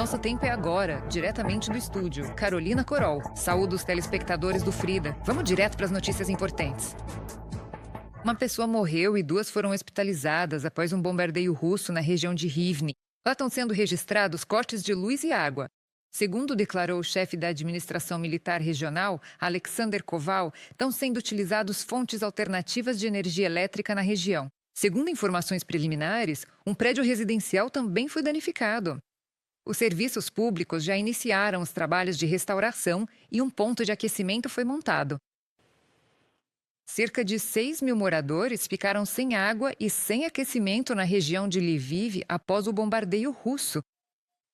nosso tempo é agora, diretamente do estúdio. Carolina Corol. Saúde os telespectadores do Frida. Vamos direto para as notícias importantes. Uma pessoa morreu e 2 foram hospitalizadas após um bombardeio russo na região de Rivne. Lá estão sendo registrados cortes de luz e água. Segundo declarou o chefe da administração militar regional, Alexander Koval, estão sendo utilizados fontes alternativas de energia elétrica na região. Segundo informações preliminares, um prédio residencial também foi danificado. Os serviços públicos já iniciaram os trabalhos de restauração e um ponto de aquecimento foi montado. Cerca de 6 mil moradores ficaram sem água e sem aquecimento na região de Lviv após o bombardeio russo.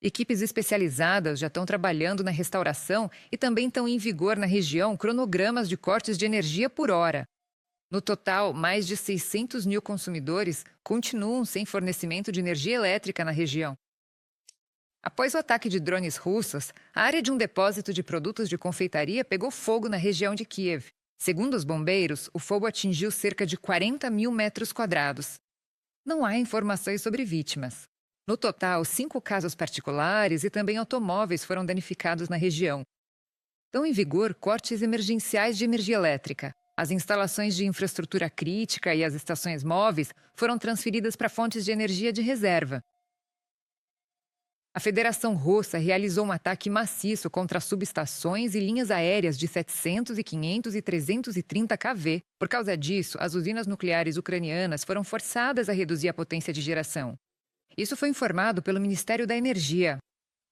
Equipes especializadas já estão trabalhando na restauração e também estão em vigor na região cronogramas de cortes de energia por hora. No total, mais de 600 mil consumidores continuam sem fornecimento de energia elétrica na região. Após o ataque de drones russos, a área de um depósito de produtos de confeitaria pegou fogo na região de Kiev. Segundo os bombeiros, o fogo atingiu cerca de 40 mil metros quadrados. Não há informações sobre vítimas. No total, 5 casos particulares e também automóveis foram danificados na região. Estão em vigor cortes emergenciais de energia elétrica. As instalações de infraestrutura crítica e as estações móveis foram transferidas para fontes de energia de reserva. A Federação Russa realizou um ataque maciço contra subestações e linhas aéreas de 700, 500 e 330 kV. Por causa disso, as usinas nucleares ucranianas foram forçadas a reduzir a potência de geração. Isso foi informado pelo Ministério da Energia.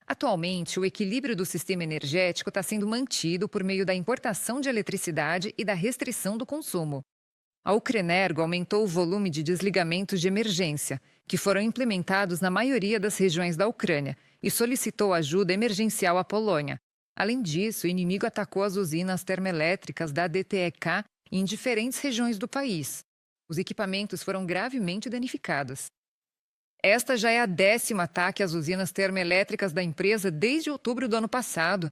Atualmente, o equilíbrio do sistema energético está sendo mantido por meio da importação de eletricidade e da restrição do consumo. A Ukrenergo aumentou o volume de desligamentos de emergência, que foram implementados na maioria das regiões da Ucrânia, e solicitou ajuda emergencial à Polônia. Além disso, o inimigo atacou as usinas termoelétricas da DTEK em diferentes regiões do país. Os equipamentos foram gravemente danificados. Esta já é a 10º ataque às usinas termoelétricas da empresa desde outubro do ano passado.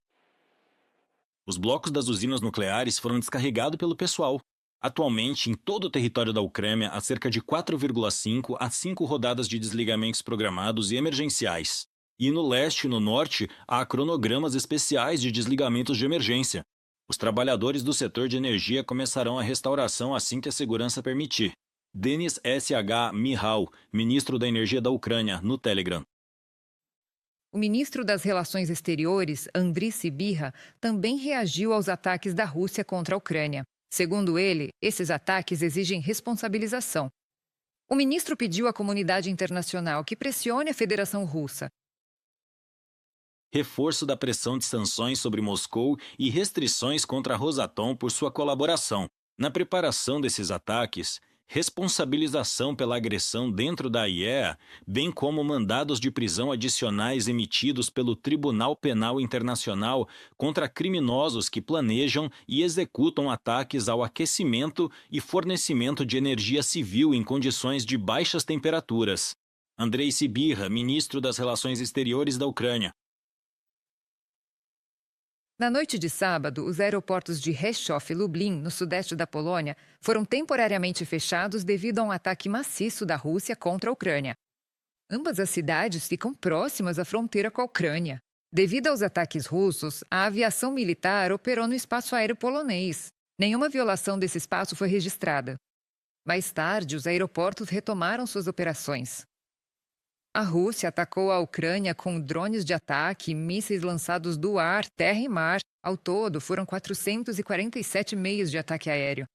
Os blocos das usinas nucleares foram descarregados pelo pessoal. Atualmente, em todo o território da Ucrânia, há cerca de 4,5 a 5 rodadas de desligamentos programados e emergenciais. E no leste e no norte, há cronogramas especiais de desligamentos de emergência. Os trabalhadores do setor de energia começarão a restauração assim que a segurança permitir. Denis S.H. Mihal, ministro da Energia da Ucrânia, no Telegram. O ministro das Relações Exteriores, Andriy Sybiha, também reagiu aos ataques da Rússia contra a Ucrânia. Segundo ele, esses ataques exigem responsabilização. O ministro pediu à comunidade internacional que pressione a Federação Russa. Reforço da pressão de sanções sobre Moscou e restrições contra a Rosatom por sua colaboração. Na preparação desses ataques, responsabilização pela agressão dentro da IEA, bem como mandados de prisão adicionais emitidos pelo Tribunal Penal Internacional contra criminosos que planejam e executam ataques ao aquecimento e fornecimento de energia civil em condições de baixas temperaturas. Andrei Sybiha, ministro das Relações Exteriores da Ucrânia. Na noite de sábado, os aeroportos de Rzeszów e Lublin, no sudeste da Polônia, foram temporariamente fechados devido a um ataque maciço da Rússia contra a Ucrânia. Ambas as cidades ficam próximas à fronteira com a Ucrânia. Devido aos ataques russos, a aviação militar operou no espaço aéreo polonês. Nenhuma violação desse espaço foi registrada. Mais tarde, os aeroportos retomaram suas operações. A Rússia atacou a Ucrânia com drones de ataque e mísseis lançados do ar, terra e mar. Ao todo, foram 447 meios de ataque aéreo.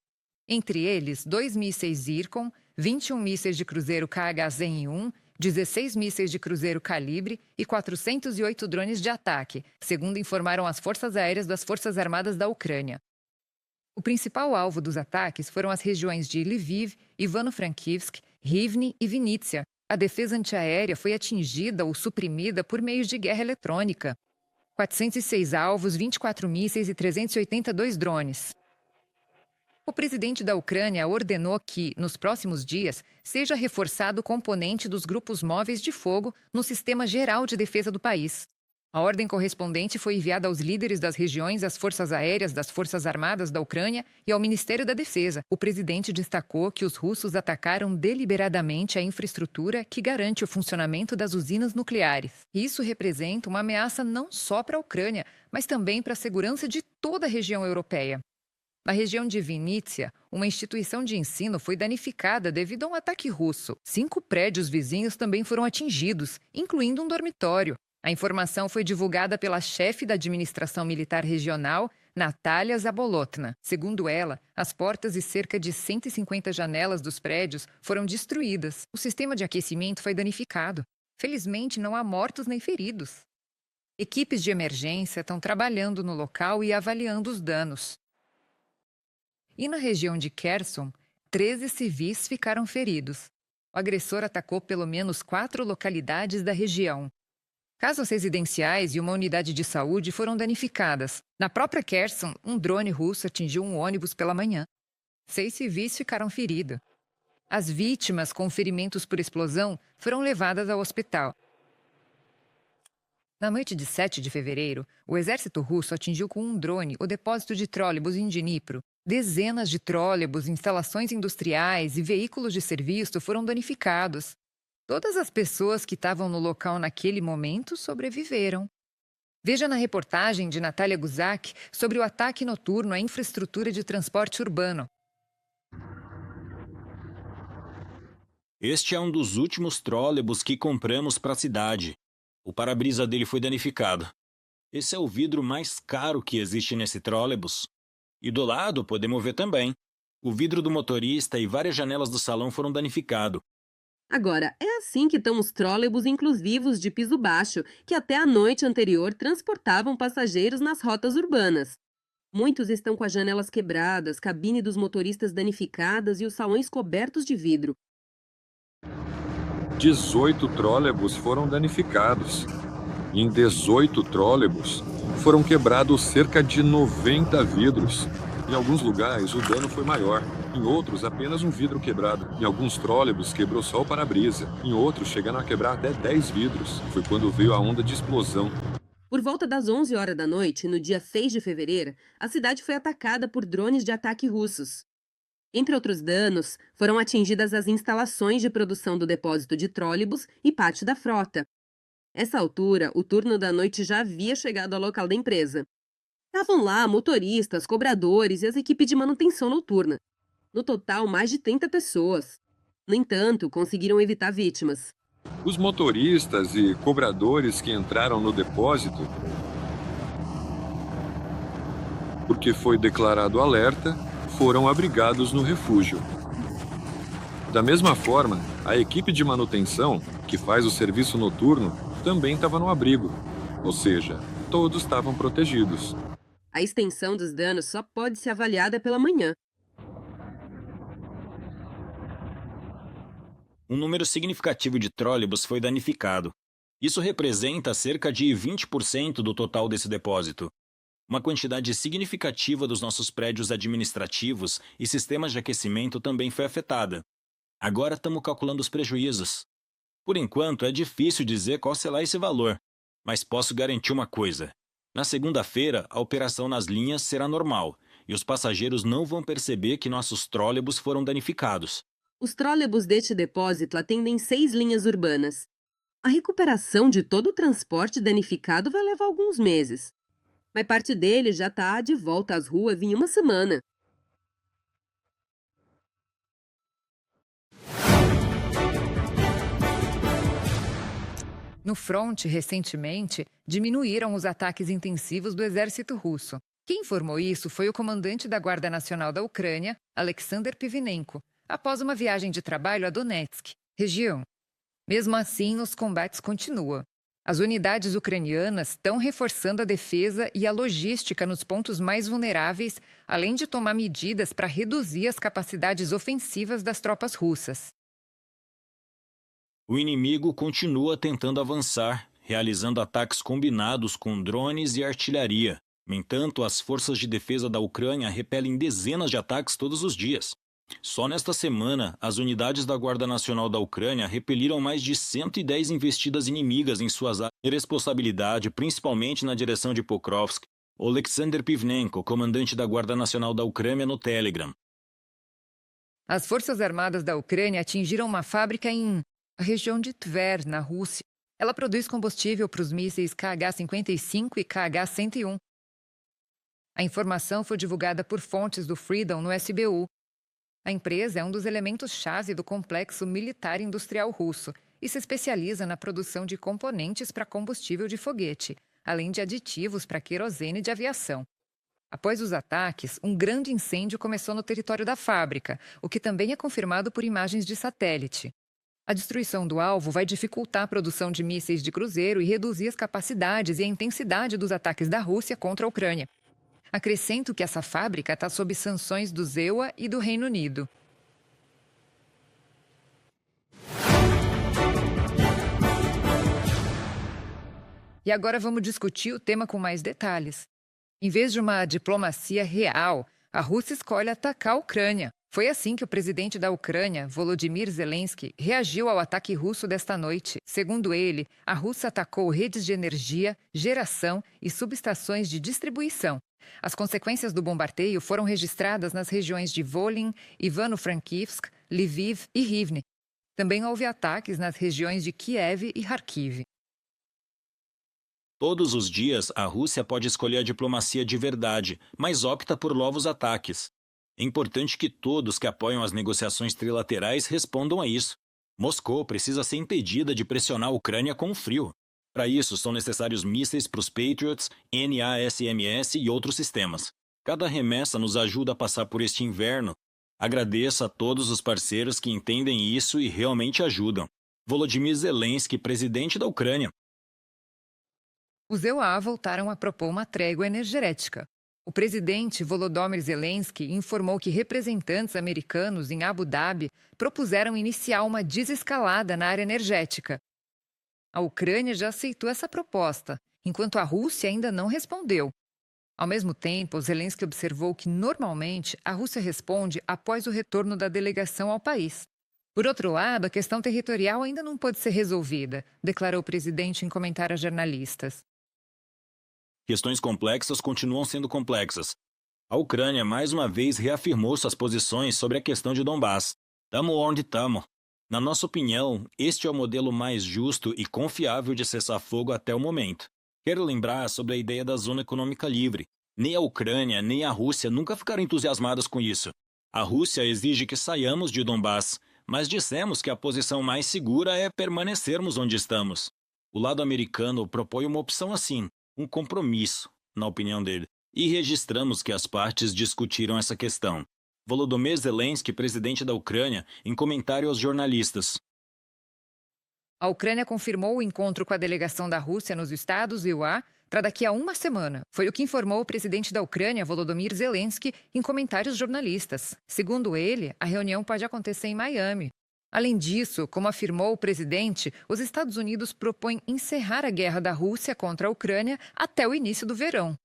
Entre eles, 2 mísseis Zircon, 21 mísseis de cruzeiro KH-101, 16 mísseis de cruzeiro Calibre e 408 drones de ataque, segundo informaram as Forças Aéreas das Forças Armadas da Ucrânia. O principal alvo dos ataques foram as regiões de Lviv, Ivano-Frankivsk, Rivne e Vinnytsia. A defesa antiaérea foi atingida ou suprimida por meios de guerra eletrônica. 406 alvos, 24 mísseis e 382 drones. O presidente da Ucrânia ordenou que, nos próximos dias, seja reforçado o componente dos grupos móveis de fogo no sistema geral de defesa do país. A ordem correspondente foi enviada aos líderes das regiões, às forças aéreas das Forças Armadas da Ucrânia e ao Ministério da Defesa. O presidente destacou que os russos atacaram deliberadamente a infraestrutura que garante o funcionamento das usinas nucleares. Isso representa uma ameaça não só para a Ucrânia, mas também para a segurança de toda a região europeia. Na região de Vinícia, uma instituição de ensino foi danificada devido a um ataque russo. 5 prédios vizinhos também foram atingidos, incluindo um dormitório. A informação foi divulgada pela chefe da administração militar regional, Natália Zabolotna. Segundo ela, as portas e cerca de 150 janelas dos prédios foram destruídas. O sistema de aquecimento foi danificado. Felizmente, não há mortos nem feridos. Equipes de emergência estão trabalhando no local e avaliando os danos. E na região de Kherson, 13 civis ficaram feridos. O agressor atacou pelo menos 4 localidades da região. Casas residenciais e uma unidade de saúde foram danificadas. Na própria Kherson, um drone russo atingiu um ônibus pela manhã. 6 civis ficaram feridos. As vítimas com ferimentos por explosão foram levadas ao hospital. Na noite de 7 de fevereiro, o exército russo atingiu com um drone o depósito de trólebus em Dnipro. Dezenas de trólebus, instalações industriais e veículos de serviço foram danificados. Todas as pessoas que estavam no local naquele momento sobreviveram. Veja na reportagem de Natália Guzak sobre o ataque noturno à infraestrutura de transporte urbano. Este é um dos últimos trólebus que compramos para a cidade. O para-brisa dele foi danificado. Esse é o vidro mais caro que existe nesse trólebus. E do lado podemos ver também. O vidro do motorista e várias janelas do salão foram danificados. Agora, é assim que estão os trólebus inclusivos de piso baixo, que até a noite anterior transportavam passageiros nas rotas urbanas. Muitos estão com as janelas quebradas, cabine dos motoristas danificadas e os salões cobertos de vidro. 18 trólebus foram danificados. Em 18 trólebus, foram quebrados cerca de 90 vidros. Em alguns lugares, o dano foi maior. Em outros, apenas um vidro quebrado. Em alguns trólebus, quebrou só o para-brisa. Em outros, chegaram a quebrar até 10 vidros. Foi quando veio a onda de explosão. Por volta das 11 horas da noite, no dia 6 de fevereiro, a cidade foi atacada por drones de ataque russos. Entre outros danos, foram atingidas as instalações de produção do depósito de trólebus e parte da frota. Essa altura, o turno da noite já havia chegado ao local da empresa. Estavam lá motoristas, cobradores e as equipes de manutenção noturna. No total, mais de 30 pessoas. No entanto, conseguiram evitar vítimas. Os motoristas e cobradores que entraram no depósito, porque foi declarado alerta, foram abrigados no refúgio. Da mesma forma, a equipe de manutenção, que faz o serviço noturno, também estava no abrigo. Ou seja, todos estavam protegidos. A extensão dos danos só pode ser avaliada pela manhã. Um número significativo de trólebus foi danificado. Isso representa cerca de 20% do total desse depósito. Uma quantidade significativa dos nossos prédios administrativos e sistemas de aquecimento também foi afetada. Agora estamos calculando os prejuízos. Por enquanto, é difícil dizer qual será esse valor, mas posso garantir uma coisa. Na segunda-feira, a operação nas linhas será normal e os passageiros não vão perceber que nossos trólebus foram danificados. Os trólebus deste depósito atendem 6 linhas urbanas. A recuperação de todo o transporte danificado vai levar alguns meses. Mas parte dele já está de volta às ruas em uma semana. No fronte, recentemente, diminuíram os ataques intensivos do exército russo. Quem informou isso foi o comandante da Guarda Nacional da Ucrânia, Alexander Pivinenko, após uma viagem de trabalho a Donetsk, região. Mesmo assim, os combates continuam. As unidades ucranianas estão reforçando a defesa e a logística nos pontos mais vulneráveis, além de tomar medidas para reduzir as capacidades ofensivas das tropas russas. O inimigo continua tentando avançar, realizando ataques combinados com drones e artilharia. No entanto, as forças de defesa da Ucrânia repelem dezenas de ataques todos os dias. Só nesta semana, as unidades da Guarda Nacional da Ucrânia repeliram mais de 110 investidas inimigas em suas áreas de responsabilidade, principalmente na direção de Pokrovsk. Oleksandr Pivnenko, comandante da Guarda Nacional da Ucrânia, no Telegram. As Forças Armadas da Ucrânia atingiram uma fábrica em a região de Tver, na Rússia. Ela produz combustível para os mísseis KH-55 e KH-101. A informação foi divulgada por fontes do Freedom no SBU. A empresa é um dos elementos-chave do complexo militar industrial russo e se especializa na produção de componentes para combustível de foguete, além de aditivos para querosene de aviação. Após os ataques, um grande incêndio começou no território da fábrica, o que também é confirmado por imagens de satélite. A destruição do alvo vai dificultar a produção de mísseis de cruzeiro e reduzir as capacidades e a intensidade dos ataques da Rússia contra a Ucrânia. Acrescento que essa fábrica está sob sanções do EUA e do Reino Unido. E agora vamos discutir o tema com mais detalhes. Em vez de uma diplomacia real, a Rússia escolhe atacar a Ucrânia. Foi assim que o presidente da Ucrânia, Volodymyr Zelensky, reagiu ao ataque russo desta noite. Segundo ele, a Rússia atacou redes de energia, geração e subestações de distribuição. As consequências do bombardeio foram registradas nas regiões de Volyn, Ivano-Frankivsk, Lviv e Rivne. Também houve ataques nas regiões de Kiev e Kharkiv. Todos os dias, a Rússia pode escolher a diplomacia de verdade, mas opta por novos ataques. É importante que todos que apoiam as negociações trilaterais respondam a isso. Moscou precisa ser impedida de pressionar a Ucrânia com o frio. Para isso, são necessários mísseis para os Patriots, NASAMS e outros sistemas. Cada remessa nos ajuda a passar por este inverno. Agradeço a todos os parceiros que entendem isso e realmente ajudam. Volodymyr Zelensky, presidente da Ucrânia. Os EUA voltaram a propor uma trégua energética. O presidente Volodymyr Zelensky informou que representantes americanos em Abu Dhabi propuseram iniciar uma desescalada na área energética. A Ucrânia já aceitou essa proposta, enquanto a Rússia ainda não respondeu. Ao mesmo tempo, Zelensky observou que, normalmente, a Rússia responde após o retorno da delegação ao país. Por outro lado, a questão territorial ainda não pode ser resolvida, declarou o presidente em comentário a jornalistas. Questões complexas continuam sendo complexas. A Ucrânia, mais uma vez, reafirmou suas posições sobre a questão de Donbass. Tamo onde tamo. Na nossa opinião, este é o modelo mais justo e confiável de cessar fogo até o momento. Quero lembrar sobre a ideia da Zona Econômica Livre. Nem a Ucrânia, nem a Rússia nunca ficaram entusiasmadas com isso. A Rússia exige que saiamos de Donbass, mas dissemos que a posição mais segura é permanecermos onde estamos. O lado americano propõe uma opção assim, um compromisso, na opinião dele, e registramos que as partes discutiram essa questão. Volodymyr Zelensky, presidente da Ucrânia, em comentário aos jornalistas. A Ucrânia confirmou o encontro com a delegação da Rússia nos estados EUA para daqui a uma semana. Foi o que informou o presidente da Ucrânia, Volodymyr Zelensky, em comentários jornalistas. Segundo ele, a reunião pode acontecer em Miami. Além disso, como afirmou o presidente, os Estados Unidos propõem encerrar a guerra da Rússia contra a Ucrânia até o início do verão.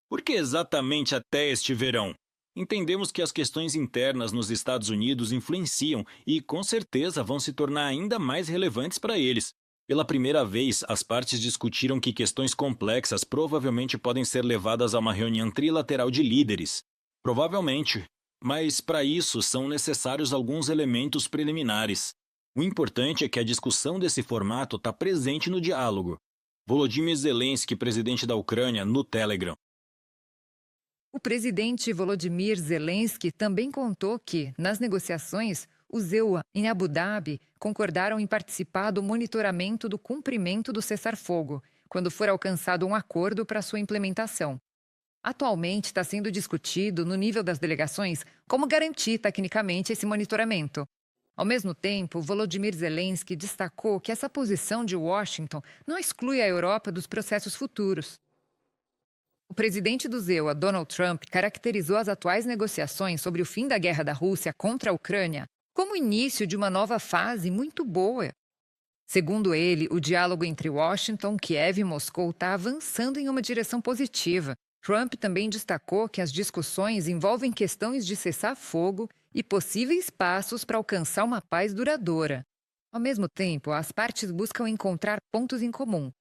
Por que exatamente até este verão? Entendemos que as questões internas nos Estados Unidos influenciam e, com certeza, vão se tornar ainda mais relevantes para eles. Pela primeira vez, as partes discutiram que questões complexas provavelmente podem ser levadas a uma reunião trilateral de líderes. Provavelmente. Mas, para isso, são necessários alguns elementos preliminares. O importante é que a discussão desse formato está presente no diálogo. Volodymyr Zelensky, presidente da Ucrânia, no Telegram. O presidente Volodymyr Zelensky também contou que, nas negociações, os EUA em Abu Dhabi concordaram em participar do monitoramento do cumprimento do cessar-fogo, quando for alcançado um acordo para sua implementação. Atualmente está sendo discutido, no nível das delegações, como garantir tecnicamente esse monitoramento. Ao mesmo tempo, Volodymyr Zelensky destacou que essa posição de Washington não exclui a Europa dos processos futuros. O presidente do EUA, Donald Trump, caracterizou as atuais negociações sobre o fim da guerra da Rússia contra a Ucrânia como o início de uma nova fase muito boa. Segundo ele, o diálogo entre Washington, Kiev e Moscou está avançando em uma direção positiva. Trump também destacou que as discussões envolvem questões de cessar fogo e possíveis passos para alcançar uma paz duradoura. Ao mesmo tempo, as partes buscam encontrar pontos em comum.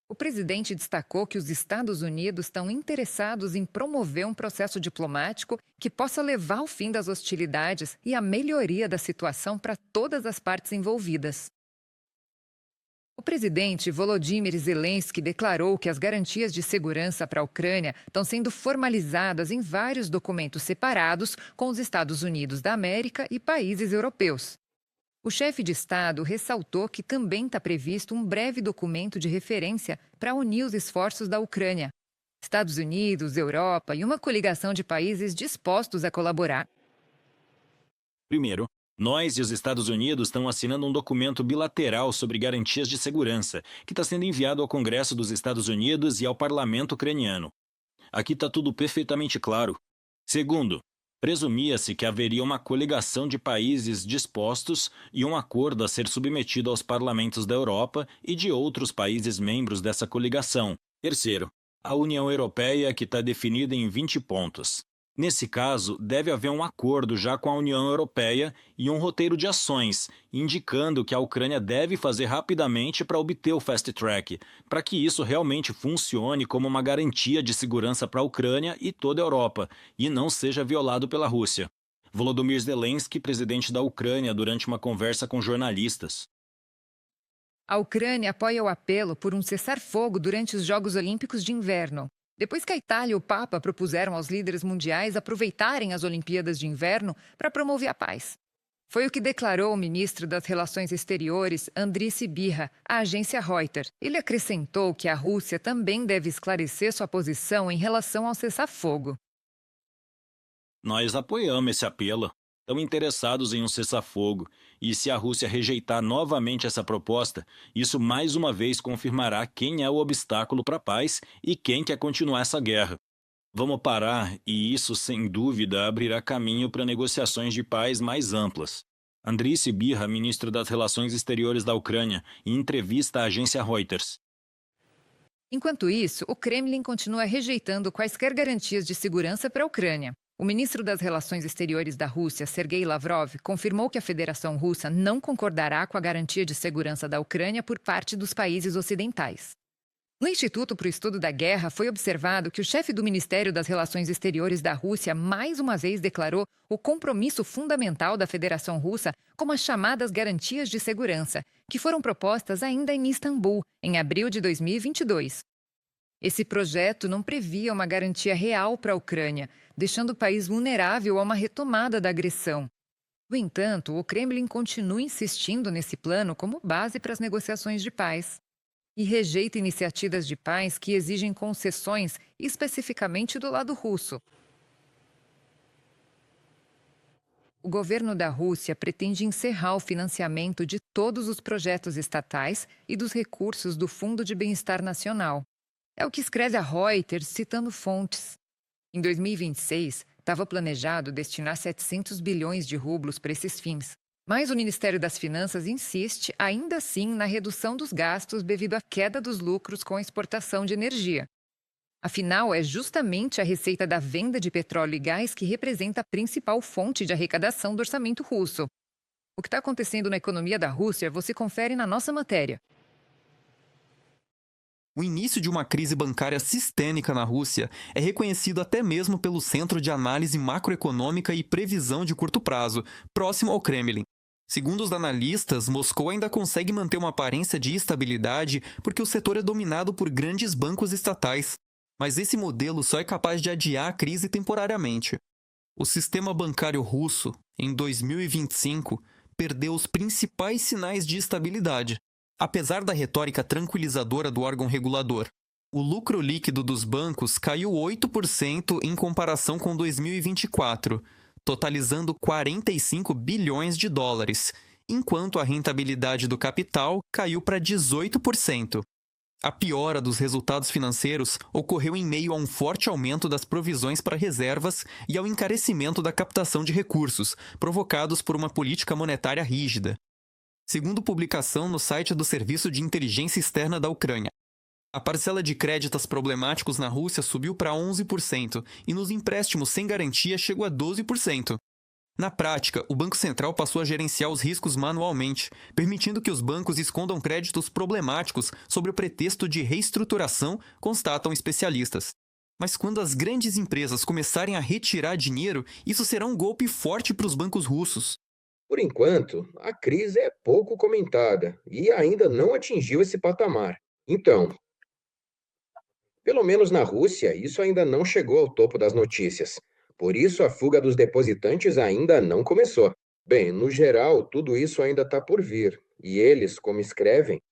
O presidente destacou que os Estados Unidos estão interessados em promover um processo diplomático que possa levar ao fim das hostilidades e à melhoria da situação para todas as partes envolvidas. O presidente Volodymyr Zelensky declarou que as garantias de segurança para a Ucrânia estão sendo formalizadas em vários documentos separados com os Estados Unidos da América e países europeus. O chefe de Estado ressaltou que também está previsto um breve documento de referência para unir os esforços da Ucrânia, Estados Unidos, Europa e uma coligação de países dispostos a colaborar. Primeiro, nós e os Estados Unidos estão assinando um documento bilateral sobre garantias de segurança, que está sendo enviado ao Congresso dos Estados Unidos e ao Parlamento ucraniano. Aqui está tudo perfeitamente claro. Segundo, presumia-se que haveria uma coligação de países dispostos e um acordo a ser submetido aos parlamentos da Europa e de outros países membros dessa coligação. Terceiro, a União Europeia, que está definida em 20 pontos. Nesse caso, deve haver um acordo já com a União Europeia e um roteiro de ações, indicando que a Ucrânia deve fazer rapidamente para obter o Fast Track, para que isso realmente funcione como uma garantia de segurança para a Ucrânia e toda a Europa, e não seja violado pela Rússia. Volodymyr Zelensky, presidente da Ucrânia, durante uma conversa com jornalistas. A Ucrânia apoia o apelo por um cessar-fogo durante os Jogos Olímpicos de Inverno. Depois que a Itália e o Papa propuseram aos líderes mundiais aproveitarem as Olimpíadas de Inverno para promover a paz. Foi o que declarou o ministro das Relações Exteriores, Andriy Sybiha, à agência Reuters. Ele acrescentou que a Rússia também deve esclarecer sua posição em relação ao cessar-fogo. Nós apoiamos esse apelo. Estão interessados em um cessar-fogo, e se a Rússia rejeitar novamente essa proposta, isso mais uma vez confirmará quem é o obstáculo para a paz e quem quer continuar essa guerra. Vamos parar e isso, sem dúvida, abrirá caminho para negociações de paz mais amplas. Andriy Sybiha, ministro das Relações Exteriores da Ucrânia, em entrevista à agência Reuters. Enquanto isso, o Kremlin continua rejeitando quaisquer garantias de segurança para a Ucrânia. O ministro das Relações Exteriores da Rússia, Sergei Lavrov, confirmou que a Federação Russa não concordará com a garantia de segurança da Ucrânia por parte dos países ocidentais. No Instituto para o Estudo da Guerra, foi observado que o chefe do Ministério das Relações Exteriores da Rússia mais uma vez declarou o compromisso fundamental da Federação Russa com as chamadas garantias de segurança, que foram propostas ainda em Istambul, em abril de 2022. Esse projeto não previa uma garantia real para a Ucrânia, deixando o país vulnerável a uma retomada da agressão. No entanto, o Kremlin continua insistindo nesse plano como base para as negociações de paz e rejeita iniciativas de paz que exigem concessões especificamente do lado russo. O governo da Rússia pretende encerrar o financiamento de todos os projetos estatais e dos recursos do Fundo de Bem-Estar Nacional. É o que escreve a Reuters, citando fontes. Em 2026, estava planejado destinar 700 bilhões de rublos para esses fins. Mas o Ministério das Finanças insiste, ainda assim, na redução dos gastos devido à queda dos lucros com a exportação de energia. Afinal, é justamente a receita da venda de petróleo e gás que representa a principal fonte de arrecadação do orçamento russo. O que está acontecendo na economia da Rússia você confere na nossa matéria. O início de uma crise bancária sistêmica na Rússia é reconhecido até mesmo pelo Centro de Análise Macroeconômica e Previsão de Curto Prazo, próximo ao Kremlin. Segundo os analistas, Moscou ainda consegue manter uma aparência de estabilidade porque o setor é dominado por grandes bancos estatais. Mas esse modelo só é capaz de adiar a crise temporariamente. O sistema bancário russo, em 2025, perdeu os principais sinais de estabilidade. Apesar da retórica tranquilizadora do órgão regulador, o lucro líquido dos bancos caiu 8% em comparação com 2024, totalizando 45 bilhões de dólares, enquanto a rentabilidade do capital caiu para 18%. A piora dos resultados financeiros ocorreu em meio a um forte aumento das provisões para reservas e ao encarecimento da captação de recursos, provocados por uma política monetária rígida. Segundo publicação no site do Serviço de Inteligência Externa da Ucrânia, A parcela de créditos problemáticos na Rússia subiu para 11% e nos empréstimos sem garantia chegou a 12%. Na prática, o Banco Central passou a gerenciar os riscos manualmente, permitindo que os bancos escondam créditos problemáticos sob o pretexto de reestruturação, constatam especialistas. Mas quando as grandes empresas começarem a retirar dinheiro, isso será um golpe forte para os bancos russos. Por enquanto, a crise é pouco comentada e ainda não atingiu esse patamar. Então, pelo menos na Rússia, isso ainda não chegou ao topo das notícias. Por isso, a fuga dos depositantes ainda não começou. Bem, no geral, tudo isso ainda está por vir. E eles, como escrevem,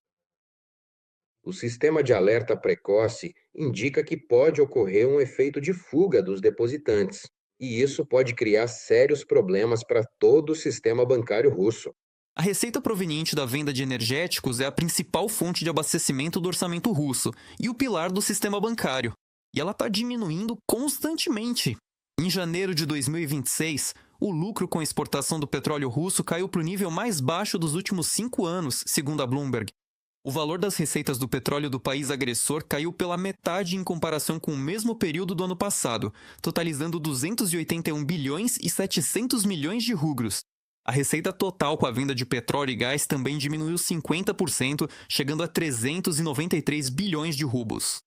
o sistema de alerta precoce indica que pode ocorrer um efeito de fuga dos depositantes. E isso pode criar sérios problemas para todo o sistema bancário russo. A receita proveniente da venda de energéticos é a principal fonte de abastecimento do orçamento russo e o pilar do sistema bancário. E ela está diminuindo constantemente. Em janeiro de 2026, o lucro com a exportação do petróleo russo caiu para o nível mais baixo dos últimos 5 anos, segundo a Bloomberg. O valor das receitas do petróleo do país agressor caiu pela metade em comparação com o mesmo período do ano passado, totalizando 281 bilhões e 700 milhões de rublos. A receita total com a venda de petróleo e gás também diminuiu 50%, chegando a 393 bilhões de rublos.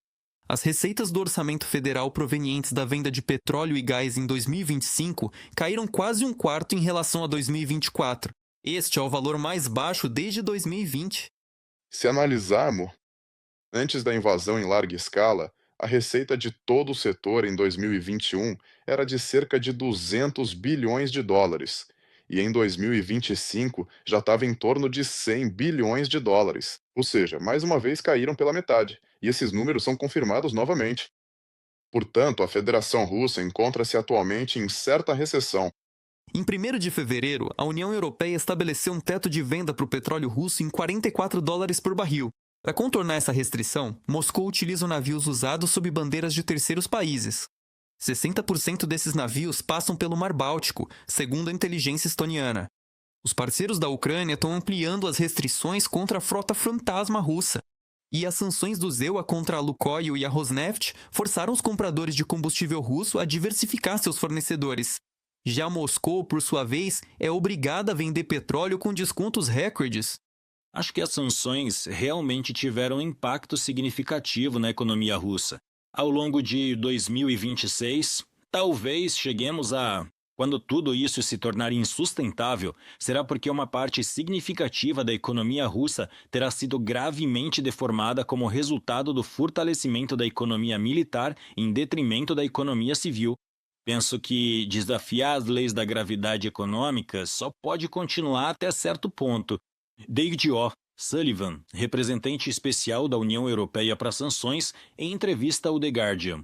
As receitas do orçamento federal provenientes da venda de petróleo e gás em 2025 caíram quase um quarto em relação a 2024. Este é o valor mais baixo desde 2020. Se analisarmos, antes da invasão em larga escala, a receita de todo o setor em 2021 era de cerca de 200 bilhões de dólares, e em 2025 já estava em torno de 100 bilhões de dólares. Ou seja, mais uma vez caíram pela metade, e esses números são confirmados novamente. Portanto, a Federação Russa encontra-se atualmente em certa recessão. Em 1º de fevereiro, a União Europeia estabeleceu um teto de venda para o petróleo russo em 44 dólares por barril. Para contornar essa restrição, Moscou utiliza navios usados sob bandeiras de terceiros países. 60% desses navios passam pelo Mar Báltico, segundo a inteligência estoniana. Os parceiros da Ucrânia estão ampliando as restrições contra a frota fantasma russa. E as sanções do ZEUA contra a Lukoil e a Rosneft forçaram os compradores de combustível russo a diversificar seus fornecedores. Já Moscou, por sua vez, é obrigada a vender petróleo com descontos recordes. Acho que as sanções realmente tiveram um impacto significativo na economia russa. Ao longo de 2026, talvez cheguemos a... Quando tudo isso se tornar insustentável, será porque uma parte significativa da economia russa terá sido gravemente deformada como resultado do fortalecimento da economia militar em detrimento da economia civil. Penso que desafiar as leis da gravidade econômica só pode continuar até certo ponto. David O. Sullivan, representante especial da União Europeia para Sanções, em entrevista ao The Guardian.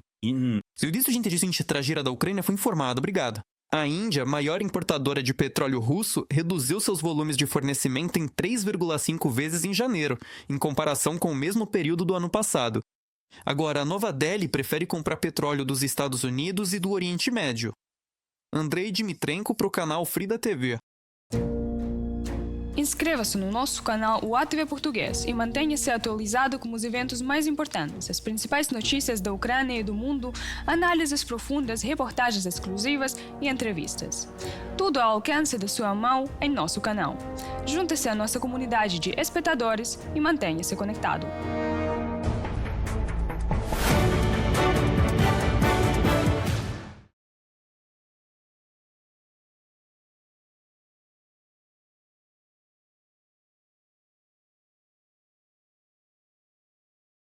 Serviço de inteligência estrangeira da Ucrânia foi informado, obrigado. A Índia, maior importadora de petróleo russo, reduziu seus volumes de fornecimento em 3,5 vezes em janeiro, em comparação com o mesmo período do ano passado. Agora, a Nova Delhi prefere comprar petróleo dos Estados Unidos e do Oriente Médio. Andrei Dmitrenko para o canal Frida TV. Inscreva-se no nosso canal UATV Português e mantenha-se atualizado com os eventos mais importantes, as principais notícias da Ucrânia e do mundo, análises profundas, reportagens exclusivas e entrevistas. Tudo ao alcance da sua mão em nosso canal. Junte-se à nossa comunidade de espectadores e mantenha-se conectado.